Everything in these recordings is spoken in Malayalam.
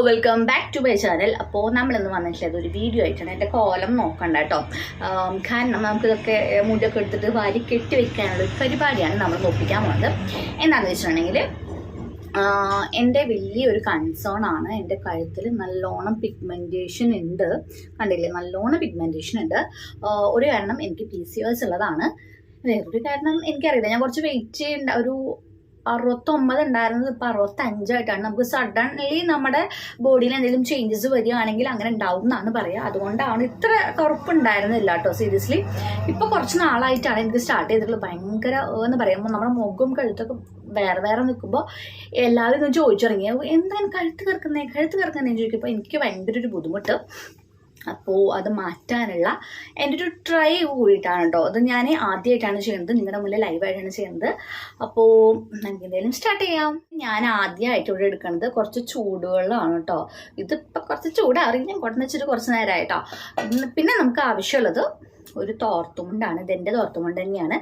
Welcome back to my channel. അപ്പോൾ നമ്മളിന്ന് വന്നിട്ടുള്ളത് ഒരു വീഡിയോ ആയിട്ടാണ്. എൻ്റെ കോലം നോക്കണ്ട കേട്ടോ. കാരണം നമുക്കിതൊക്കെ മുടിയൊക്കെ എടുത്തിട്ട് വാരി കെട്ടി വെക്കാനുള്ള ഒരു പരിപാടിയാണ് നമ്മൾ നോക്കിക്കാൻ പോകുന്നത്. എന്താണെന്ന് വെച്ചിട്ടുണ്ടെങ്കിൽ എൻ്റെ വലിയൊരു കൺസേൺ ആണ്. എൻ്റെ കഴുത്തിൽ നല്ലോണം പിഗ്മെൻറ്റേഷൻ ഉണ്ട്. കണ്ടില്ലേ, നല്ലോണം പിഗ്മെൻറ്റേഷൻ ഉണ്ട്. ഒരു കാരണം എനിക്ക് PCOS ഉള്ളതാണ്. വേറൊരു കാരണം എനിക്കറിയില്ല. ഞാൻ കുറച്ച് വെയിറ്റ് ചെയ്യേണ്ട, ഒരു 69 ഉണ്ടായിരുന്നത് ഇപ്പോൾ 65 നമുക്ക് സഡൻലി നമ്മുടെ ബോഡിയിൽ എന്തെങ്കിലും ചേഞ്ചസ് വരികയാണെങ്കിൽ അങ്ങനെ ഉണ്ടാവും എന്നാണ് പറയുക. അതുകൊണ്ടാണ് ഇത്ര കറുപ്പുണ്ടായിരുന്നില്ല കേട്ടോ. സീരിയസ്ലി ഇപ്പോൾ കുറച്ച് നാളായിട്ടാണ് എനിക്ക് സ്റ്റാർട്ട് ചെയ്തിട്ടുള്ളത്. ഭയങ്കര എന്ന് പറയുമ്പോൾ നമ്മുടെ മുഖവും കഴുത്തൊക്കെ വേറെ വേറെ നിൽക്കുമ്പോൾ എല്ലാവരും ഇങ്ങനെ ചോദിച്ചു തുടങ്ങി, എന്താണ് കഴുത്ത് കിടക്കുന്നതെന്ന് ചോദിക്കുമ്പോൾ എനിക്ക് ഭയങ്കര ഒരു ബുദ്ധിമുട്ട്. അപ്പോൾ അത് മാറ്റാനുള്ള എൻ്റെ ഒരു ട്രൈ കൂടിയിട്ടാണ് കേട്ടോ. അത് ഞാൻ ആദ്യമായിട്ടാണ് ചെയ്യുന്നത്, നിങ്ങളുടെ മുന്നിൽ ലൈവായിട്ടാണ് ചെയ്യുന്നത്. അപ്പോൾ നമുക്ക് എന്തെങ്കിലും സ്റ്റാർട്ട് ചെയ്യാം. ഞാൻ ആദ്യമായിട്ട് ഇവിടെ എടുക്കുന്നത് കുറച്ച് ചൂടുവെള്ളമാണ് കേട്ടോ. ഇതിപ്പോൾ കുറച്ച് ചൂടാറി ഞാൻ കൊണ്ടുവന്ന് വെച്ചിട്ട് കുറച്ച് നേരമായിട്ടോ. പിന്നെ നമുക്ക് ആവശ്യമുള്ളത് ഒരു തോർത്തുമുണ്ടാണ്. ഇതെൻ്റെ തോർത്തുമുണ്ട് തന്നെയാണ്.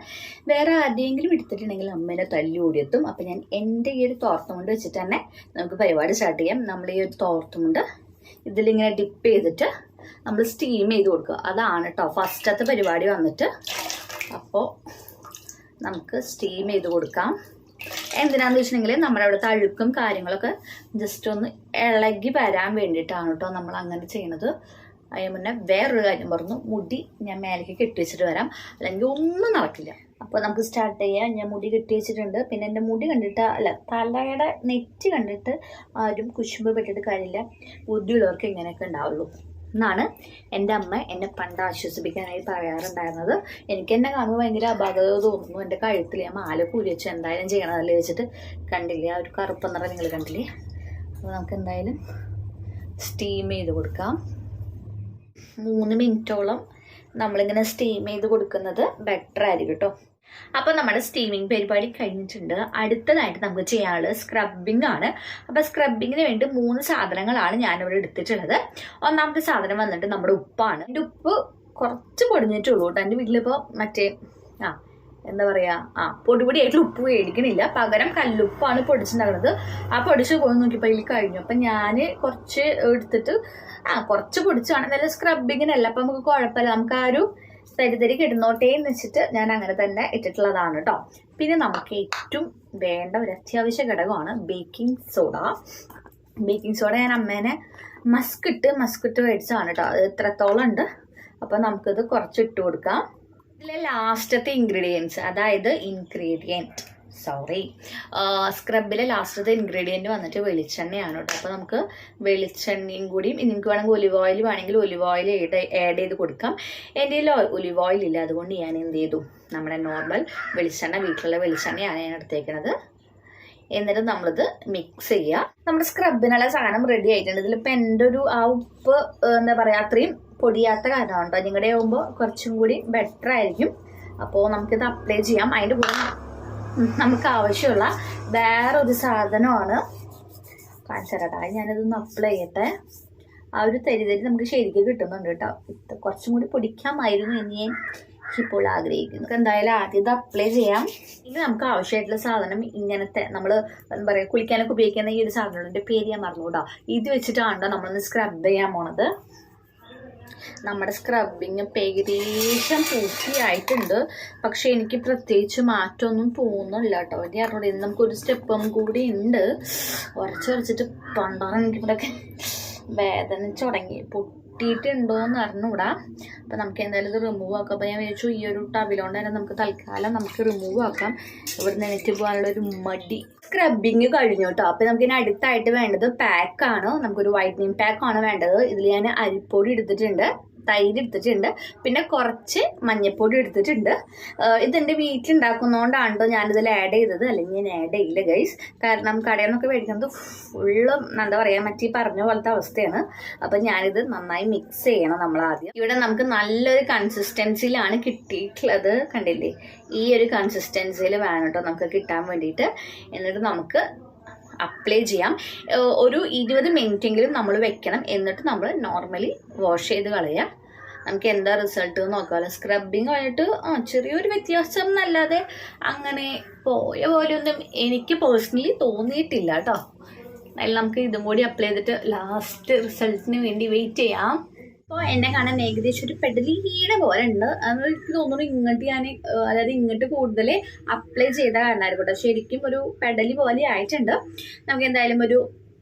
വേറെ ആരെങ്കിലും എടുത്തിട്ടുണ്ടെങ്കിൽ അമ്മേനെ തല്ലി ഓടിയെത്തും. അപ്പം ഞാൻ എൻ്റെ ഈ ഒരു തോർത്തുമുണ്ട് വെച്ചിട്ട് തന്നെ നമുക്ക് പരിപാടി സ്റ്റാർട്ട് ചെയ്യാം. നമ്മൾ ഈ ഒരു തോർത്തുമുണ്ട് ഇതിലിങ്ങനെ ഡിപ്പ് ചെയ്തിട്ട് നമ്മൾ സ്റ്റീം ചെയ്ത് കൊടുക്കുക. അതാണ് കേട്ടോ ഫസ്റ്റത്തെ പരിപാടി വന്നിട്ട്. അപ്പോൾ നമുക്ക് സ്റ്റീം ചെയ്ത് കൊടുക്കാം. എന്തിനാന്ന് വെച്ചിട്ടുണ്ടെങ്കിൽ നമ്മുടെ അവിടുത്തെ അഴുക്കും കാര്യങ്ങളൊക്കെ ജസ്റ്റ് ഒന്ന് ഇളകി വരാൻ വേണ്ടിയിട്ടാണ് കേട്ടോ നമ്മൾ അങ്ങനെ ചെയ്യുന്നത്. അതിന് മുന്നേ വേറൊരു കാര്യം പറഞ്ഞു, മുടി ഞാൻ മേലേക്ക് കെട്ടി വെച്ചിട്ട് വരാം, അല്ലെങ്കിൽ ഒന്നും നടക്കില്ല. അപ്പോൾ നമുക്ക് സ്റ്റാർട്ട് ചെയ്യാം. ഞാൻ മുടി കെട്ടി വെച്ചിട്ടുണ്ട്. പിന്നെ എൻ്റെ മുടി കണ്ടിട്ട് തലയുടെ നെറ്റ് കണ്ടിട്ട് ആരും കുശുമ്പ് പെട്ടിട്ട് കാര്യമില്ല. ബുദ്ധിയുള്ളവർക്ക് ഇങ്ങനെയൊക്കെ ഉണ്ടാവുള്ളൂ എന്നാണ് എൻ്റെ അമ്മ എന്നെ പണ്ട് ആശ്വസിപ്പിക്കാനായി പറയാറുണ്ടായിരുന്നത്. എനിക്ക് എന്നെ കാണുമ്പോൾ ഭയങ്കര അപാകത തോന്നുന്നു. എൻ്റെ കഴുത്തിൽ ഞാൻ മാല കൂരി വെച്ച് എന്തായാലും ചെയ്യണതല്ലേ വെച്ചിട്ട് കണ്ടില്ലേ, ആ ഒരു കറുപ്പ് നിറം നിങ്ങൾ കണ്ടില്ലേ. അപ്പോൾ നമുക്ക് എന്തായാലും സ്റ്റീം ചെയ്ത് കൊടുക്കാം. 3 മിനിറ്റോളം നമ്മളിങ്ങനെ സ്റ്റീം ചെയ്ത് കൊടുക്കുന്നത് ബെറ്റർ ആയിരിക്കും കേട്ടോ. അപ്പോൾ നമ്മുടെ സ്റ്റീമിങ് പരിപാടി കഴിഞ്ഞിട്ടുണ്ട്. അടുത്തതായിട്ട് നമുക്ക് ചെയ്യാനുള്ളത് സ്ക്രബിംഗ് ആണ്. അപ്പോൾ സ്ക്രബിങ്ങിന് വേണ്ടി 3 സാധനങ്ങളാണ് ഞാനിവിടെ എടുത്തിട്ടുള്ളത്. ഒന്നാമത്തെ സാധനം വന്നിട്ട് നമ്മുടെ ഉപ്പാണ്. എൻ്റെ ഉപ്പ് കുറച്ച് പൊടിഞ്ഞിട്ടുള്ളൂ കേട്ടോ. എൻ്റെ വീട്ടിലിപ്പോൾ മറ്റേ എന്താ പറയുക, പൊടിയായിട്ടുള്ള ഉപ്പ് മേടിക്കണില്ല, പകരം കല്ലുപ്പാണ് പൊടിച്ചിട്ടുണ്ടാകുന്നത്. ആ പൊടിച്ച് പോയി നോക്കിയപ്പോൾ ഇതിൽ കഴിഞ്ഞു. അപ്പം ഞാൻ കുറച്ച് എടുത്തിട്ട് കുറച്ച് പൊടിച്ചാണ്. നല്ല സ്ക്രബിങ്ങിനല്ല, അപ്പം നമുക്ക് കുഴപ്പമില്ല, നമുക്ക് ആ ഒരു തരി കിടന്നോട്ടേ എന്ന് വെച്ചിട്ട് ഞാൻ അങ്ങനെ തന്നെ ഇട്ടിട്ടുള്ളതാണ് കേട്ടോ. പിന്നെ നമുക്ക് ഏറ്റവും വേണ്ട ഒരു അത്യാവശ്യ ഘടകമാണ് ബേക്കിംഗ് സോഡ. ബേക്കിംഗ് സോഡ ഞാൻ അമ്മേനെ മസ്കിട്ട് മേടിച്ചതാണ് കേട്ടോ. അത് എത്രത്തോളം ഉണ്ട്. അപ്പം നമുക്കിത് കുറച്ച് ഇട്ട് കൊടുക്കാം. ഇതിലെ ലാസ്റ്റത്തെ ഇൻഗ്രീഡിയൻസ്, അതായത് സ്ക്രബിലെ ലാസ്റ്റത്തെ ഇൻഗ്രീഡിയൻറ്റ് വന്നിട്ട് വെളിച്ചെണ്ണയാണ് കേട്ടോ. അപ്പോൾ നമുക്ക് വെളിച്ചെണ്ണയും കൂടിയും, നിങ്ങൾക്ക് വേണമെങ്കിൽ ഒലിവ് ഓയിൽ വേണമെങ്കിൽ ഒലിവ് ഓയിൽ ആഡ് ചെയ്ത് കൊടുക്കാം. എൻ്റെ കയ്യിൽ ഒലിവ് ഓയിൽ ഇല്ല, അതുകൊണ്ട് ഞാൻ എന്ത് ചെയ്തു, നമ്മുടെ നോർമൽ വെളിച്ചെണ്ണ, വീട്ടിലുള്ള വെളിച്ചെണ്ണയാണ് ഞാൻ എടുത്തേക്കുന്നത്. എന്നിട്ട് നമ്മളിത് മിക്സ് ചെയ്യുക. നമ്മുടെ സ്ക്രബിനുള്ള സാധനം റെഡി ആയിട്ടുണ്ട്. ഇതിലിപ്പോൾ എൻ്റെ ഒരു ആ ഉപ്പ് എന്താ പറയുക, അത്രയും പൊടിയാത്ത കാരണമാണ് കേട്ടോ. നിങ്ങളുടെ ആകുമ്പോൾ കുറച്ചും കൂടി ബെറ്റർ ആയിരിക്കും. അപ്പോൾ നമുക്കിത് അപ്ലൈ ചെയ്യാം. അതിൻ്റെ കൂടെ നമുക്ക് ആവശ്യമുള്ള വേറൊരു സാധനമാണ് കാണിച്ചേരാട്ടാ. ഞാനിതൊന്ന് അപ്ലൈ ചെയ്യട്ടെ. ആ ഒരു തരി നമുക്ക് ശരിക്കും കിട്ടുന്നുണ്ട് കേട്ടോ. ഇത് കുറച്ചും കൂടി പൊടിക്കാമായിരുന്നു എന്ന് ഞാൻ ഇപ്പോൾ ആഗ്രഹിക്കുന്നു. എന്തായാലും ആദ്യം ഇത് അപ്ലൈ ചെയ്യാം. ഇനി നമുക്ക് ആവശ്യമായിട്ടുള്ള സാധനം ഇങ്ങനത്തെ നമ്മൾ എന്താ പറയുക, കുളിക്കാനൊക്കെ ഉപയോഗിക്കുന്ന ഈ ഒരു സാധനത്തിൻ്റെ പേര് ഞാൻ മറന്നു കേട്ടോ. ഇത് വെച്ചിട്ടാണ് നമ്മളൊന്ന് സ്ക്രബ് ചെയ്യാൻ പോണത്. നമ്മുടെ സ്ക്രബിങ് ഏകദേശം പൂർത്തിയായിട്ടുണ്ട്. പക്ഷെ എനിക്ക് പ്രത്യേകിച്ച് മാറ്റമൊന്നും തോന്നുന്നില്ല കേട്ടോ. അറിഞ്ഞൂടെ, നമുക്കൊരു സ്റ്റെപ്പും കൂടി ഉണ്ട്. ഉറച്ചിട്ട് തൊണ്ടാണ് എനിക്കിവിടെയൊക്കെ വേദനിച്ച് തുടങ്ങി. പൊട്ടിയിട്ടുണ്ടോയെന്ന് അറിഞ്ഞൂടാ. അപ്പം നമുക്ക് എന്തായാലും ഇത് റിമൂവ് ആക്കാം. അപ്പോൾ ഞാൻ വിചാരിച്ചു ഈ ഒരു ടബിലോണ്ട് തന്നെ നമുക്ക് തൽക്കാലം നമുക്ക് റിമൂവ് ആക്കാം. ഇവിടെ നിന്നിട്ട് പോകാനുള്ള ഒരു മടി. സ്ക്രബിങ് കഴിഞ്ഞു കേട്ടോ. അപ്പം നമുക്കിനി അടുത്തായിട്ട് വേണ്ടത് പാക്കാണ്. നമുക്കൊരു വൈറ്റനിങ് പാക്കാണ് വേണ്ടത്. ഇതിൽ ഞാൻ അരിപ്പൊടി എടുത്തിട്ടുണ്ട്, തൈര് എടുത്തിട്ടുണ്ട്, പിന്നെ കുറച്ച് മഞ്ഞൾപ്പൊടി എടുത്തിട്ടുണ്ട്. ഇതെൻ്റെ വീട്ടിലുണ്ടാക്കുന്നതുകൊണ്ടാണ് കേട്ടോ ഞാനിതിൽ ആഡ് ചെയ്തത്, അല്ലെങ്കിൽ ഞാൻ ആഡ് ചെയ്യില്ല ഗൈസ്. കാരണം കടയിൽ നിന്നൊക്കെ മേടിക്കുന്നത് ഫുള്ളും എന്താ പറയുക, മറ്റേ പറഞ്ഞ പോലത്തെ അവസ്ഥയാണ്. അപ്പം ഞാനിത് നന്നായി മിക്സ് ചെയ്യണം നമ്മൾ ആദ്യം. ഇവിടെ നമുക്ക് നല്ലൊരു കൺസിസ്റ്റൻസിയിലാണ് കിട്ടിയിട്ടുള്ളത്. കണ്ടില്ലേ, ഈ ഒരു കൺസിസ്റ്റൻസിയിൽ വേണം കേട്ടോ നമുക്ക് കിട്ടാൻ വേണ്ടിയിട്ട്. എന്നിട്ട് നമുക്ക് അപ്ലൈ ചെയ്യാം. ഒരു 20 മിനിറ്റെങ്കിലും നമ്മൾ വെക്കണം. എന്നിട്ട് നമ്മൾ നോർമലി വാഷ് ചെയ്ത് കളയുക. നമുക്ക് എന്താ റിസൾട്ട് നോക്കാമല്ലോ. സ്ക്രബിങ് ആയിട്ട് ചെറിയൊരു വ്യത്യാസം എന്നല്ലാതെ അങ്ങനെ പോയ പോലെയൊന്നും എനിക്ക് പേഴ്സണലി തോന്നിയിട്ടില്ല കേട്ടോ. അതിൽ നമുക്ക് ഇതും കൂടി അപ്ലൈ ചെയ്തിട്ട് ലാസ്റ്റ് റിസൾട്ടിന് വേണ്ടി വെയിറ്റ് ചെയ്യാം. അപ്പോൾ എന്നെ കാണാൻ ഏകദേശം ഒരു പെഡലിയുടെ പോലെ ഉണ്ട്. അത് എനിക്ക് തോന്നുന്നു ഇങ്ങോട്ട് ഞാൻ അതായത് ഇങ്ങോട്ട് കൂടുതൽ അപ്ലൈ ചെയ്ത കാരണമായിരിക്കും കേട്ടോ. ശരിക്കും ഒരു പെഡലി പോലെ ആയിട്ടുണ്ട്. നമുക്ക് എന്തായാലും ഒരു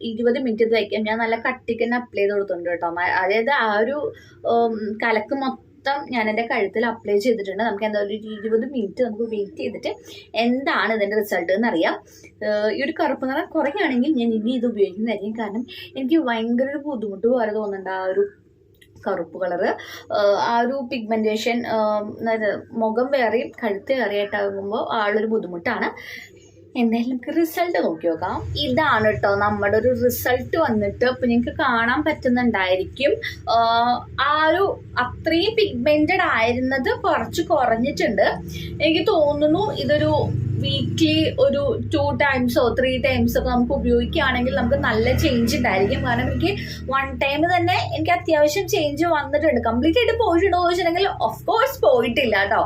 20 മിനിറ്റ് ഇത് വയ്ക്കാം. ഞാൻ നല്ല കട്ടിക്ക് തന്നെ അപ്ലൈ ചെയ്ത് കൊടുത്തിട്ടുണ്ട് കേട്ടോ. അതായത് ആ ഒരു കലക്ക് മൊത്തം ഞാൻ എൻ്റെ കഴുത്തിൽ അപ്ലൈ ചെയ്തിട്ടുണ്ട്. നമുക്ക് എന്തായാലും ഒരു 20 മിനിറ്റ് നമുക്ക് വെയിറ്റ് ചെയ്തിട്ട് എന്താണ് ഇതിൻ്റെ റിസൾട്ട് എന്നറിയാം. ഈ ഒരു കറുപ്പ് നിറം കുറയുകയാണെങ്കിൽ ഞാൻ ഇനി ഇത് ഉപയോഗിക്കുന്നതായിരിക്കും. കാരണം എനിക്ക് ഭയങ്കര ഒരു ബുദ്ധിമുട്ട് പോലെ തോന്നുന്നുണ്ട് ആ ഒരു കറുപ്പ് കളറ്. ആ ഒരു പിഗ്മെൻറ്റേഷൻ മുഖം വേറെയും കഴുത്ത് വേറെയായിട്ടാകുമ്പോൾ ആളൊരു ബുദ്ധിമുട്ടാണ്. എന്തായാലും നമുക്ക് റിസൾട്ട് നോക്കി നോക്കാം. ഇതാണ് കേട്ടോ നമ്മുടെ ഒരു റിസൾട്ട് വന്നിട്ട്. ഇപ്പം നിങ്ങൾക്ക് കാണാൻ പറ്റുന്നുണ്ടായിരിക്കും ആ ഒരു അത്രയും പിഗ്മെൻറ്റഡ് ആയിരുന്നത് കുറച്ച് കുറഞ്ഞിട്ടുണ്ട്. എനിക്ക് തോന്നുന്നു ഇതൊരു വീക്ക്ലി ഒരു 2 ടൈംസോ 3 ടൈംസോ ഒക്കെ നമുക്ക് ഉപയോഗിക്കുകയാണെങ്കിൽ നമുക്ക് നല്ല ചേഞ്ച് ഉണ്ടായിരിക്കും. കാരണം എനിക്ക് 1 ടൈം തന്നെ എനിക്ക് അത്യാവശ്യം ചേഞ്ച് വന്നിട്ടുണ്ട്. കംപ്ലീറ്റ് ആയിട്ട് പോയിട്ടുണ്ടോ ചോദിച്ചിട്ടുണ്ടെങ്കിൽ ഓഫ് കോഴ്സ് പോയിട്ടില്ല കേട്ടോ.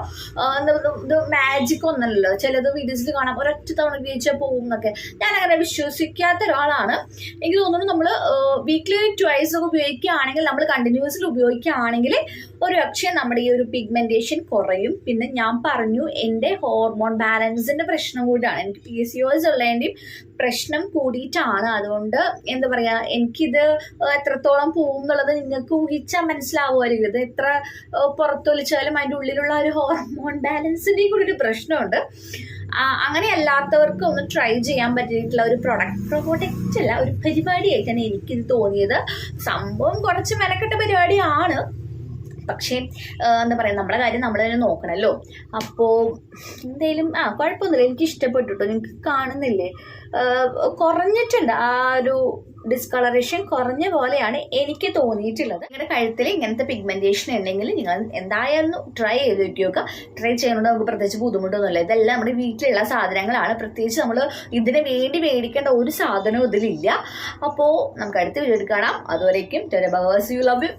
ഇത് മാജിക് ഒന്നല്ലല്ലോ. ചിലത് വീഡിയോസിൽ കാണാം ഒരൊറ്റ തവണ ഉപയോഗിച്ചാൽ പോകും എന്നൊക്കെ. ഞാൻ അങ്ങനെ വിശ്വസിക്കാത്ത ഒരാളാണ്. എനിക്ക് തോന്നുന്നു നമ്മൾ വീക്ക്ലി 2 ഒക്കെ ഉപയോഗിക്കുകയാണെങ്കിൽ, നമ്മൾ കണ്ടിന്യൂസിൽ ഉപയോഗിക്കുകയാണെങ്കിൽ ഒരു പക്ഷേ നമ്മുടെ ഈ ഒരു പിഗ്മെന്റേഷൻ കുറയും. പിന്നെ ഞാൻ പറഞ്ഞു എൻ്റെ ഹോർമോൺ ബാലൻസിന്റെ പ്രശ്നം കൂടിയാണ്. എനിക്ക് PCOS ഉള്ളതിൻ്റെയും പ്രശ്നം കൂടിയിട്ടാണ്. അതുകൊണ്ട് എന്താ പറയുക, എനിക്കിത് എത്രത്തോളം പോകും എന്നുള്ളത് നിങ്ങൾക്ക് ഊഹിച്ചാൽ മനസ്സിലാവുമായിരിക്കും. ഇത് എത്ര പുറത്തൊലിച്ചാലും അതിൻ്റെ ഉള്ളിലുള്ള ഒരു ഹോർമോൺ ബാലൻസിൻ്റെയും കൂടി ഒരു പ്രശ്നമുണ്ട്. അങ്ങനെ അല്ലാത്തവർക്ക് ഒന്ന് ട്രൈ ചെയ്യാൻ പറ്റിയിട്ടുള്ള ഒരു പ്രൊഡക്റ്റ് അല്ല, ഒരു പരിപാടിയായിട്ടാണ് എനിക്കിത് തോന്നിയത്. സംഭവം കുറച്ച് മെനക്കെട്ട പരിപാടിയാണ്. പക്ഷേ എന്താ പറയുക, നമ്മുടെ കാര്യം നമ്മൾ തന്നെ നോക്കണമല്ലോ. അപ്പോൾ എന്തായാലും കുഴപ്പമൊന്നുമില്ല, എനിക്ക് ഇഷ്ടപ്പെട്ടു കേട്ടോ. നിങ്ങൾക്ക് കാണുന്നില്ലേ കുറഞ്ഞിട്ടുണ്ട്, ആ ഒരു ഡിസ്കളറേഷൻ കുറഞ്ഞ പോലെയാണ് എനിക്ക് തോന്നിയിട്ടുള്ളത്. നിങ്ങളുടെ കഴുത്തിൽ ഇങ്ങനത്തെ പിഗ്മെന്റേഷൻ ഉണ്ടെങ്കിൽ നിങ്ങൾ എന്തായാലും ട്രൈ ചെയ്ത് നോക്കുക. ട്രൈ ചെയ്യുന്നത് നമുക്ക് പ്രത്യേകിച്ച് ബുദ്ധിമുട്ടൊന്നുമില്ല. ഇതെല്ലാം നമ്മുടെ വീട്ടിലുള്ള സാധനങ്ങളാണ്. പ്രത്യേകിച്ച് നമ്മൾ ഇതിന് വേണ്ടി മേടിക്കേണ്ട ഒരു സാധനവും ഇതിലില്ല. അപ്പോൾ നമുക്ക് അടുത്ത വീഡിയോ കാണാം. അതുവരേക്കും യു ലവ് യു.